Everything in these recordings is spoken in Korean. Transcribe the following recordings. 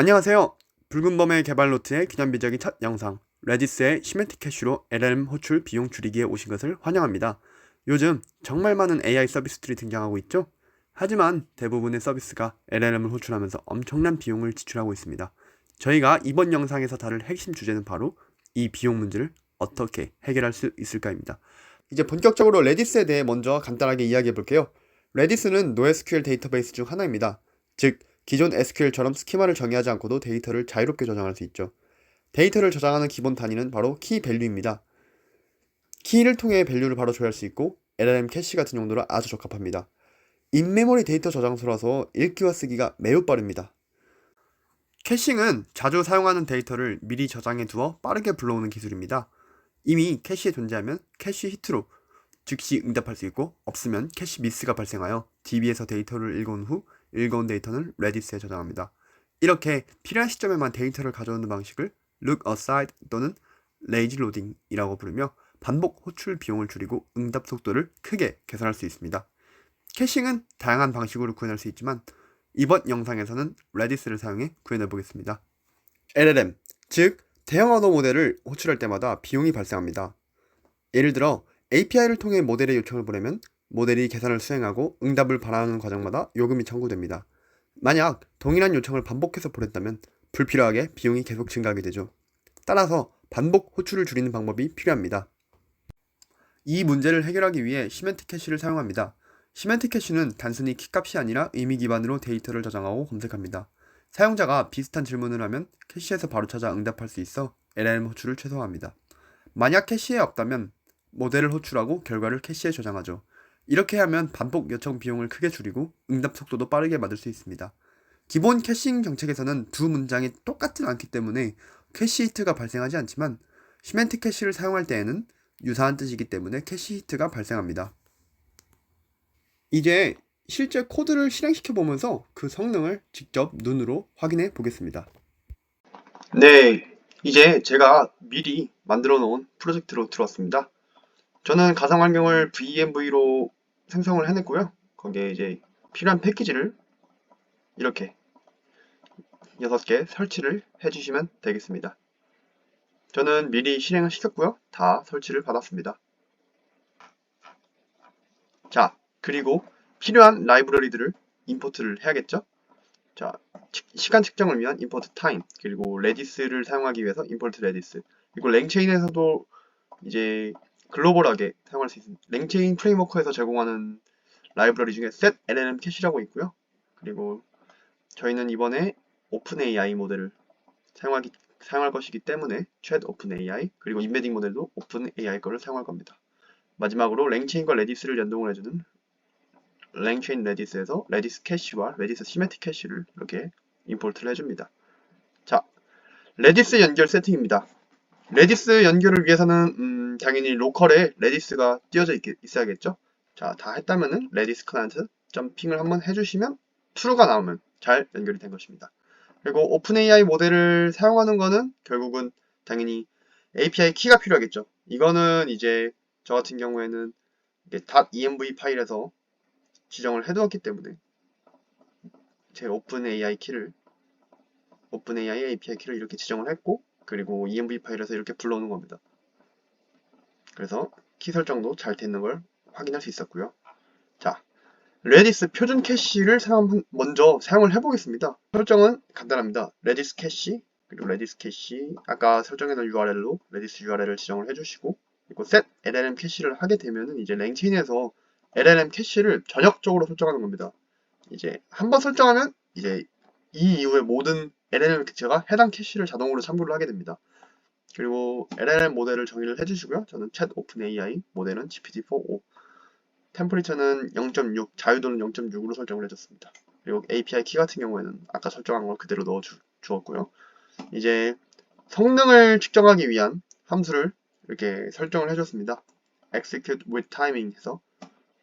안녕하세요. 붉은 범의 개발 노트의 기념비적인 첫 영상 레디스의 시멘틱 캐시로 LLM 호출 비용 줄이기에 오신 것을 환영합니다. 요즘 정말 많은 AI 서비스들이 등장하고 있죠? 하지만 대부분의 서비스가 LLM을 호출하면서 엄청난 비용을 지출하고 있습니다. 저희가 이번 영상에서 다룰 핵심 주제는 바로 이 비용 문제를 어떻게 해결할 수 있을까입니다. 이제 본격적으로 레디스에 대해 먼저 간단하게 이야기해 볼게요. 레디스는 NoSQL 데이터베이스 중 하나입니다. 즉, 기존 SQL처럼 스키마를 정의하지 않고도 데이터를 자유롭게 저장할 수 있죠. 데이터를 저장하는 기본 단위는 바로 키 밸류입니다. 키를 통해 밸류를 바로 조회할 수 있고 LLM 캐시 같은 용도로 아주 적합합니다. 인메모리 데이터 저장소라서 읽기와 쓰기가 매우 빠릅니다. 캐싱은 자주 사용하는 데이터를 미리 저장해 두어 빠르게 불러오는 기술입니다. 이미 캐시에 존재하면 캐시 히트로 즉시 응답할 수 있고, 없으면 캐시 미스가 발생하여 DB에서 데이터를 읽어온 후 읽어온 데이터는 레디스에 저장합니다. 이렇게 필요한 시점에만 데이터를 가져오는 방식을 look aside 또는 lazy loading이라고 부르며 반복 호출 비용을 줄이고 응답 속도를 크게 개선할 수 있습니다. 캐싱은 다양한 방식으로 구현할 수 있지만 이번 영상에서는 레디스를 사용해 구현해 보겠습니다. LLM, 즉 대형 언어 모델을 호출할 때마다 비용이 발생합니다. 예를 들어 API를 통해 모델에 요청을 보내면 모델이 계산을 수행하고 응답을 바라는 과정마다 요금이 청구됩니다. 만약 동일한 요청을 반복해서 보냈다면 불필요하게 비용이 계속 증가하게 되죠. 따라서 반복 호출을 줄이는 방법이 필요합니다. 이 문제를 해결하기 위해 시멘틱 캐시를 사용합니다. 시멘틱 캐시는 단순히 키값이 아니라 의미 기반으로 데이터를 저장하고 검색합니다. 사용자가 비슷한 질문을 하면 캐시에서 바로 찾아 응답할 수 있어 LLM 호출을 최소화합니다. 만약 캐시에 없다면 모델을 호출하고 결과를 캐시에 저장하죠. 이렇게 하면 반복 요청 비용을 크게 줄이고 응답 속도도 빠르게 만들 수 있습니다. 기본 캐싱 정책에서는 두 문장이 똑같지 않기 때문에 캐시 히트가 발생하지 않지만 시멘틱 캐시를 사용할 때에는 유사한 뜻이기 때문에 캐시 히트가 발생합니다. 이제 실제 코드를 실행시켜 보면서 그 성능을 직접 눈으로 확인해 보겠습니다. 네, 이제 제가 미리 만들어 놓은 프로젝트로 들어왔습니다. 저는 가상 환경을 VMV로 생성을 해냈고요. 거기에 이제 필요한 패키지를 이렇게 6개 설치를 해주시면 되겠습니다. 저는 미리 실행을 시켰고요. 다 설치를 받았습니다. 자, 그리고 필요한 라이브러리들을 임포트를 해야겠죠? 자, 시간 측정을 위한 import time, 그리고 레디스를 사용하기 위해서 import redis, 그리고 랭체인에서도 이제 글로벌하게 사용할 수 있는 랭체인 프레임워크에서 제공하는 라이브러리 중에 setLLM 캐시라고 있고요. 그리고 저희는 이번에 오픈AI 모델을 사용할 것이기 때문에 chat OpenAI, 그리고 임베딩 모델도 OpenAI 거를 사용할 겁니다. 마지막으로 랭체인과 레디스를 연동을 해주는 랭체인 레디스에서 레디스 캐시와 레디스 시메틱 캐시를 이렇게 임포트를 해줍니다. 자, 레디스 연결 세팅입니다. 레디스 연결을 위해서는 당연히 로컬에 레디스가 띄워져 있어야겠죠. 자, 다 했다면은 레디스 클라이언트 점핑을 한번 해주시면 true가 나오면 잘 연결이 된 것입니다. 그리고 오픈AI 모델을 사용하는 거는 결국은 당연히 API 키가 필요하겠죠. 이거는 이제 저 같은 경우에는 .env 파일에서 지정을 해두었기 때문에 제 오픈AI API 키를 이렇게 지정을 했고, 그리고 env 파일에서 이렇게 불러오는 겁니다. 그래서 키 설정도 잘 되는 걸 확인할 수 있었고요. 자, 레디스 표준 캐시를 먼저 사용을 해보겠습니다. 설정은 간단합니다. 레디스 캐시, 그리고 레디스 캐시 아까 설정해놓은 URL로 레디스 URL을 지정을 해주시고, 그리고 set LLM 캐시를 하게 되면은 이제 랭체인에서 LLM 캐시를 전역적으로 설정하는 겁니다. 이제 한번 설정하면 이제 이 이후에 모든 LLM 캐시가 해당 캐시를 자동으로 참고를 하게 됩니다. 그리고 LLM 모델을 정의를 해주시고요. 저는 chat OpenAI 모델은 GPT-4o, 템퍼리처는 0.6, 자유도는 0.6으로 설정을 해줬습니다. 그리고 API 키 같은 경우에는 아까 설정한 걸 그대로 넣어 주었고요. 이제 성능을 측정하기 위한 함수를 이렇게 설정을 해줬습니다. execute with timing 해서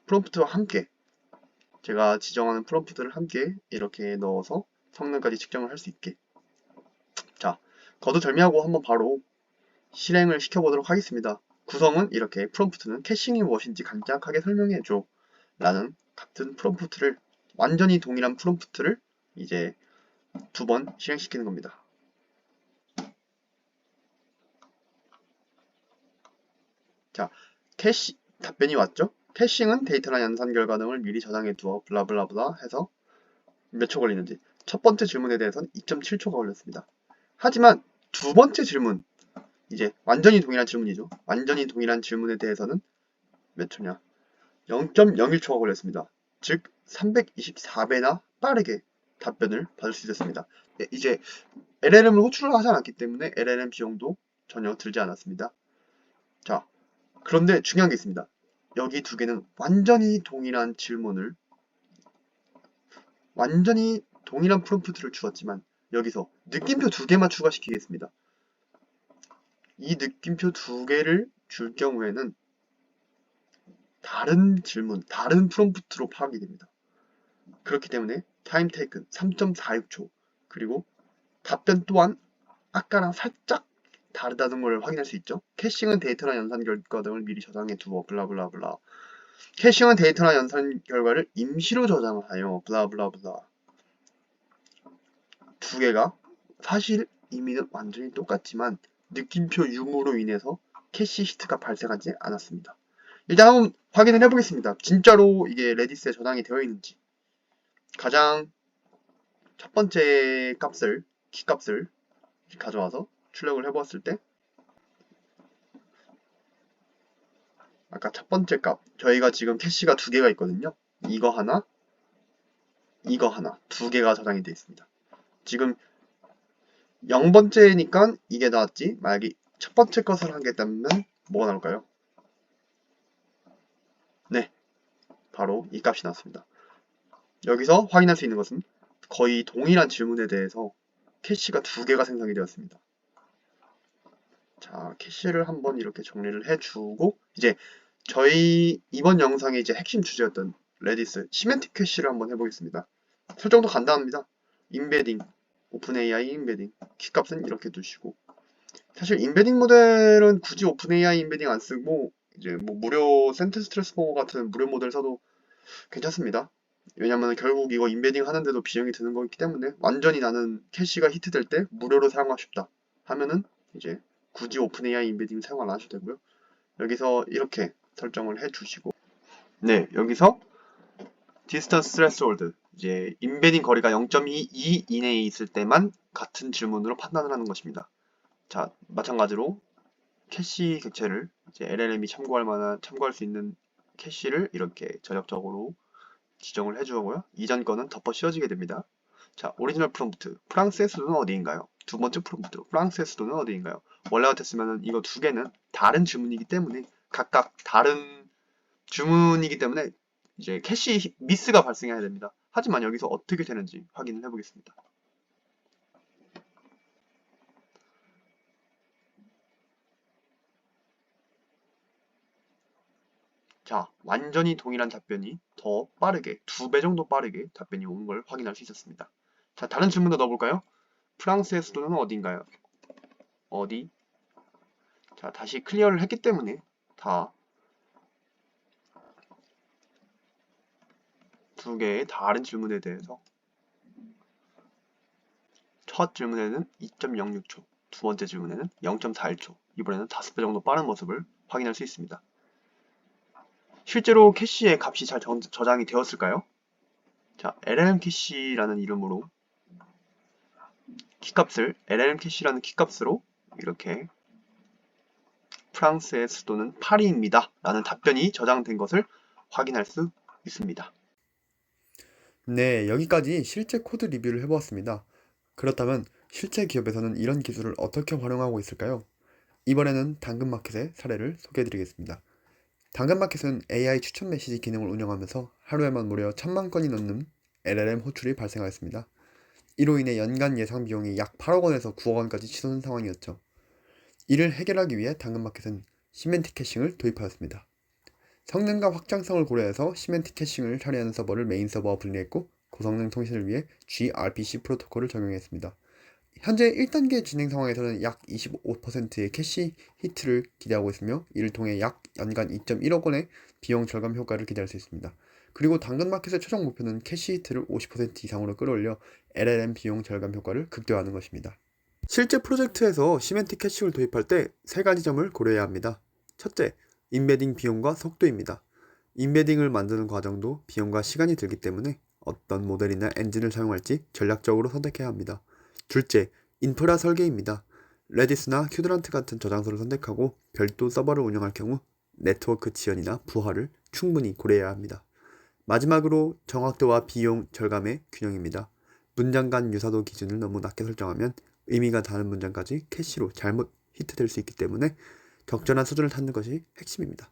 프롬프트와 함께 제가 지정하는 프롬프트를 함께 이렇게 넣어서 성능까지 측정을 할 수 있게. 자, 거두절미하고 한번 바로 실행을 시켜보도록 하겠습니다. 구성은 이렇게 프롬프트는 캐싱이 무엇인지 간략하게 설명해줘 라는 같은 프롬프트를 완전히 동일한 프롬프트를 이제 두 번 실행시키는 겁니다. 자, 캐시 답변이 왔죠? 캐싱은 데이터나 연산 결과 등을 미리 저장해 두어 블라블라블라 해서 몇 초 걸리는지. 첫 번째 질문에 대해서는 2.7초가 걸렸습니다. 하지만 두 번째 질문, 이제 완전히 동일한 질문이죠. 완전히 동일한 질문에 대해서는 몇 초냐? 0.01초가 걸렸습니다. 즉 324배나 빠르게 답변을 받을 수 있었습니다. 이제 LLM을 호출을 하지 않았기 때문에 LLM 비용도 전혀 들지 않았습니다. 자, 그런데 중요한 게 있습니다. 여기 두 개는 완전히 동일한 질문을, 완전히 동일한 프롬프트를 주었지만 여기서 느낌표 두 개만 추가시키겠습니다. 이 느낌표 두 개를 줄 경우에는 다른 질문, 다른 프롬프트로 파악이 됩니다. 그렇기 때문에 타임 테이큰 3.46초, 그리고 답변 또한 아까랑 살짝 다르다는 걸 확인할 수 있죠. 캐싱은 데이터나 연산 결과 등을 미리 저장해 두어 블라블라블라. 캐싱은 데이터나 연산 결과를 임시로 저장하여 블라블라블라. 두 개가 사실 의미는 완전히 똑같지만 느낌표 유무로 인해서 캐시 히트가 발생하지 않았습니다. 일단 한번 확인을 해보겠습니다. 진짜로 이게 레디스에 저장이 되어 있는지. 가장 첫 번째 값을, 키값을 가져와서 출력을 해보았을 때 아까 첫 번째 값, 저희가 지금 캐시가 두 개가 있거든요. 이거 하나, 이거 하나, 두 개가 저장이 되어 있습니다. 지금 0번째니까 이게 나왔지. 만약에 첫 번째 것을 하겠다면 뭐가 나올까요? 네, 바로 이 값이 나왔습니다. 여기서 확인할 수 있는 것은 거의 동일한 질문에 대해서 캐시가 두 개가 생성이 되었습니다. 자, 캐시를 한번 이렇게 정리를 해주고, 이제 저희 이번 영상의 이제 핵심 주제였던 레디스 시멘틱 캐시를 한번 해보겠습니다. 설정도 간단합니다. 인베딩, 오픈AI 인베딩, 키값은 이렇게 두시고, 사실 인베딩 모델은 굳이 오픈AI 인베딩 안 쓰고 이제 뭐 무료 센텐스 트랜스포머 같은 무료 모델 써도 괜찮습니다. 왜냐면 결국 이거 인베딩 하는데도 비용이 드는 거기 때문에 완전히 나는 캐시가 히트될 때 무료로 사용하고 싶다 하면은 이제 굳이 오픈AI 인베딩 사용 안 하셔도 되고요. 여기서 이렇게 설정을 해주시고, 네, 여기서 디스턴스 스레스홀드, 이제 인베딩 거리가 0.22 이내에 있을 때만 같은 질문으로 판단을 하는 것입니다. 자, 마찬가지로 캐시 객체를 이제 LLM이 참고할 수 있는 캐시를 이렇게 전역적으로 지정을 해주고요. 이전 거는 덮어 씌워지게 됩니다. 자, 오리지널 프롬프트. 프랑스의 수도는 어디인가요? 두 번째 프롬프트. 프랑스의 수도는 어디인가요? 원래 같았으면 이거 두 개는 다른 질문이기 때문에 각각 다른 주문이기 때문에 이제 캐시 미스가 발생해야 됩니다. 하지만 여기서 어떻게 되는지 확인을 해보겠습니다. 자, 완전히 동일한 답변이 더 빠르게, 두 배 정도 빠르게 답변이 오는 걸 확인할 수 있었습니다. 자, 다른 질문도 넣어볼까요? 프랑스의 수도는 어딘가요? 어디? 자, 다시 클리어를 했기 때문에 다 두 개의 다른 질문에 대해서 첫 질문에는 2.06초, 두 번째 질문에는 0.41초, 이번에는 5배 정도 빠른 모습을 확인할 수 있습니다. 실제로 캐시의 값이 잘 저장이 되었을까요? 자, LLM 캐시라는 이름으로 키값을 LLM 캐시라는 키값으로 이렇게 프랑스의 수도는 파리입니다 라는 답변이 저장된 것을 확인할 수 있습니다. 네, 여기까지 실제 코드 리뷰를 해보았습니다. 그렇다면 실제 기업에서는 이런 기술을 어떻게 활용하고 있을까요? 이번에는 당근마켓의 사례를 소개해드리겠습니다. 당근마켓은 AI 추천 메시지 기능을 운영하면서 하루에만 무려 1000만 건이 넘는 LLM 호출이 발생하였습니다. 이로 인해 연간 예상 비용이 약 8억 원에서 9억 원까지 치솟는 상황이었죠. 이를 해결하기 위해 당근마켓은 시멘틱 캐싱을 도입하였습니다. 성능과 확장성을 고려해서 시멘틱 캐싱을 처리하는 서버를 메인 서버와 분리했고 고성능 통신을 위해 gRPC 프로토콜을 적용했습니다. 현재 1단계 진행 상황에서는 약 25%의 캐시 히트를 기대하고 있으며 이를 통해 약 연간 2.1억 원의 비용 절감 효과를 기대할 수 있습니다. 그리고 당근마켓의 최종 목표는 캐시 히트를 50% 이상으로 끌어올려 LLM 비용 절감 효과를 극대화하는 것입니다. 실제 프로젝트에서 시멘틱 캐시를 도입할 때 세 가지 점을 고려해야 합니다. 첫째, 인베딩 비용과 속도입니다. 인베딩을 만드는 과정도 비용과 시간이 들기 때문에 어떤 모델이나 엔진을 사용할지 전략적으로 선택해야 합니다. 둘째, 인프라 설계입니다. 레디스나 큐드란트 같은 저장소를 선택하고 별도 서버를 운영할 경우 네트워크 지연이나 부하를 충분히 고려해야 합니다. 마지막으로 정확도와 비용 절감의 균형입니다. 문장 간 유사도 기준을 너무 낮게 설정하면 의미가 다른 문장까지 캐시로 잘못 히트될 수 있기 때문에 적절한 수준을 찾는 것이 핵심입니다.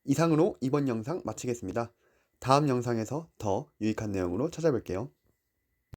이상으로 이번 영상 마치겠습니다. 다음 영상에서 더 유익한 내용으로 찾아뵐게요.